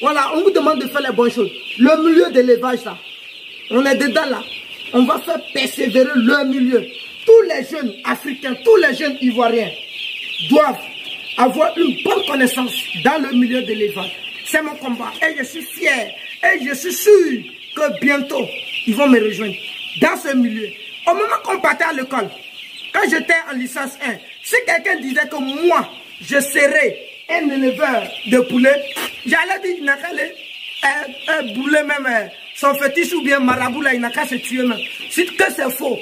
Voilà, on vous demande de faire les bonnes choses. Le milieu d'élevage, là, on est dedans là. On va faire persévérer le milieu. Tous les jeunes africains, tous les jeunes ivoiriens doivent avoir une bonne connaissance dans le milieu de l'élevage. C'est mon combat et je suis fier et je suis sûr que bientôt ils vont me rejoindre dans ce milieu. Au moment qu'on partait à l'école, quand j'étais en licence 1, si quelqu'un disait que moi je serais un éleveur de poulets, j'allais dire qu'il n'a qu'à un boulet même, son fétiche ou bien marabout là, il n'a qu'à se tuer même. C'est que c'est faux.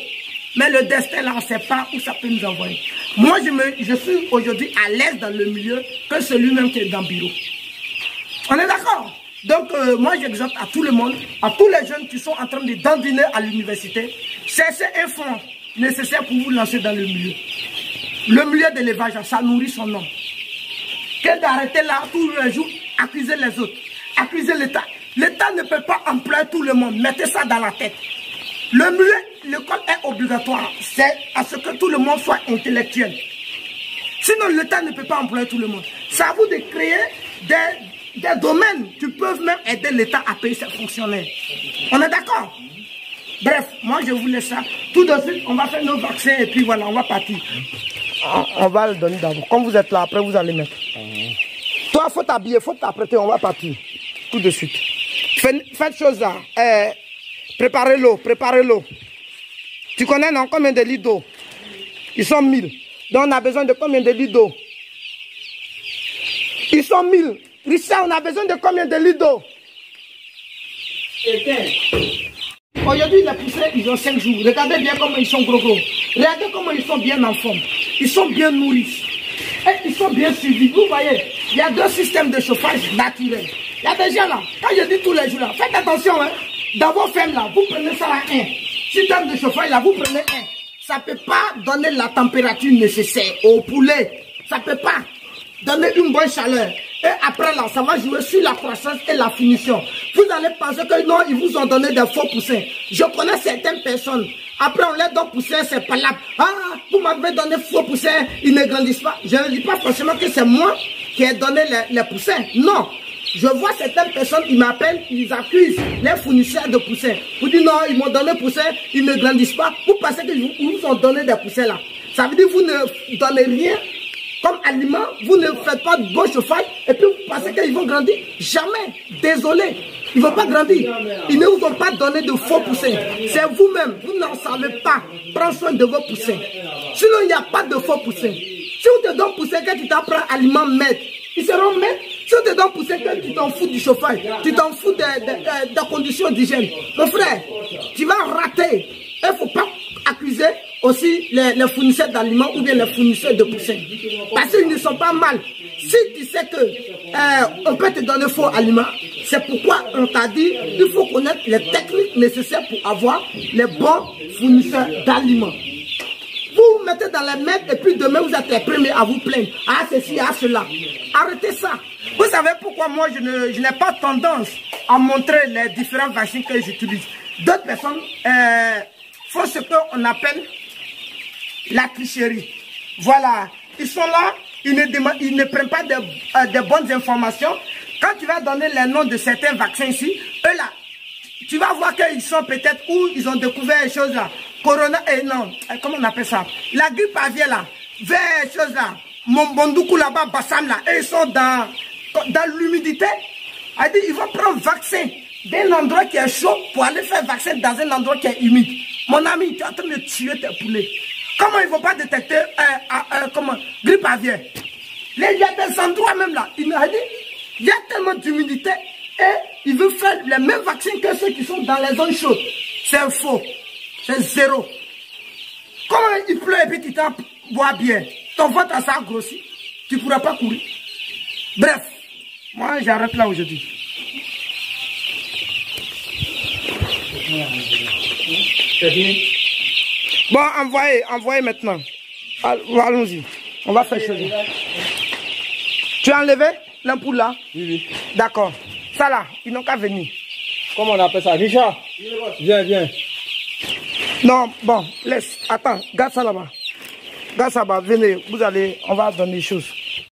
Mais le destin là, on ne sait pas où ça peut nous envoyer. Moi, je suis aujourd'hui à l'aise dans le milieu que celui-même qui est dans le bureau. On est d'accord? Donc, moi, j'exhorte à tout le monde, à tous les jeunes qui sont en train de dandiner à l'université, cherchez un fonds nécessaire pour vous lancer dans le milieu. Le milieu de l'élevage, ça nourrit son homme. Que d'arrêter là tous les jours, accuser les autres, accuser l'État. L'État ne peut pas employer tout le monde. Mettez ça dans la tête. Le milieu, l'école est obligatoire. C'est à ce que tout le monde soit intellectuel. Sinon, l'État ne peut pas employer tout le monde. C'est à vous de créer des domaines qui peuvent même aider l'État à payer ses fonctionnaires. On est d'accord? Bref, moi je vous laisse ça. Tout de suite, on va faire nos vaccins et puis voilà, on va partir. On va le donner d'abord. Comme vous êtes là, après vous allez mettre. Toi, il faut t'habiller, il faut t'apprêter, on va partir. Tout de suite. Faites chose là. Préparez l'eau, préparez l'eau. Tu connais non, combien de litres d'eau? Ils sont 1000. Donc on a besoin de combien de litres d'eau? Ils sont 1000. Richard, on a besoin de combien de litres d'eau? Aujourd'hui, les poussins, ils ont 5 jours. Regardez bien comment ils sont gros. Regardez comment ils sont bien en forme. Ils sont bien nourris. Et ils sont bien suivis. Vous voyez, il y a 2 systèmes de chauffage naturels. Il y a des gens là, quand je dis tous les jours là, faites attention, hein. Dans vos fermes là, vous prenez ça à 1. Système de chauffage là, vous prenez 1. Ça ne peut pas donner la température nécessaire au poulet. Ça ne peut pas donner une bonne chaleur. Et après là, ça va jouer sur la croissance et la finition. Vous allez penser que non, ils vous ont donné des faux poussins. Je connais certaines personnes. Après, on leur donne poussins, c'est pas là. Ah, vous m'avez donné faux poussins, ils ne grandissent pas. Je ne dis pas forcément que c'est moi qui ai donné les poussins. Non. Je vois certaines personnes, ils m'appellent, ils accusent les fournisseurs de poussins. Vous dites non, ils m'ont donné poussins, ils ne grandissent pas. Vous pensez qu'ils vous ont donné des poussins là. Ça veut dire que vous ne donnez rien comme aliment, vous ne faites pas de bon chauffage et puis vous pensez qu'ils vont grandir. Jamais. Désolé. Ils ne vont pas grandir. Ils ne vous ont pas donné de faux poussins. C'est vous-même. Vous n'en savez pas. Prends soin de vos poussins. Sinon, il n'y a pas de faux poussins. Si on te donne poussins, quand tu t'apprends aliment maître, ils seront maîtres. Si on te donne poussins, quand tu t'en fous du chauffage, tu t'en fous des conditions d'hygiène. Mon frère, tu vas rater. Il ne faut pas accuser aussi les fournisseurs d'aliments ou bien les fournisseurs de poussins. Parce qu'ils ne sont pas mal. Si tu sais que on peut te donner faux aliments, c'est pourquoi on t'a dit qu'il faut connaître les techniques nécessaires pour avoir les bons fournisseurs d'aliments. Vous vous mettez dans les mètres et puis demain vous êtes les premiers à vous plaindre. Ah ceci, ah cela. Arrêtez ça. Vous savez pourquoi moi je n'ai pas tendance à montrer les différents vaccins que j'utilise. D'autres personnes font ce qu'on appelle la tricherie. Voilà. Ils sont là, ils ne prennent pas de bonnes informations. Quand tu vas donner les noms de certains vaccins ici, eux là, tu vas voir qu'ils sont peut-être où ils ont découvert les choses là. Corona, non, comment on appelle ça? La grippe aviaire là, vers les choses là. Mondoukou là-bas, Bassam là, et ils sont dans l'humidité. Ils vont prendre vaccin d'un endroit qui est chaud pour aller faire vaccin dans un endroit qui est humide. Mon ami, tu es en train de tuer tes poulets. Comment ils ne vont pas détecter grippe aviaire? Il y a des endroits même là, il y a tellement d'humidité et ils veulent faire les mêmes vaccins que ceux qui sont dans les zones chaudes. C'est faux. C'est zéro. Comment il pleut et puis tu t'en bois bien? Ton ventre ça grossi. Tu ne pourras pas courir. Bref, moi j'arrête là aujourd'hui. C'est bien. Bon, envoyez maintenant. Allons-y. On va faire chose. Tu as enlevé l'ampoule là? Oui, oui. D'accord. Ça là, ils n'ont qu'à venir. Comment on appelle ça? Richard? Viens. Non, bon, laisse. Attends, garde ça là-bas. Garde ça là-bas. Venez, on va donner des choses.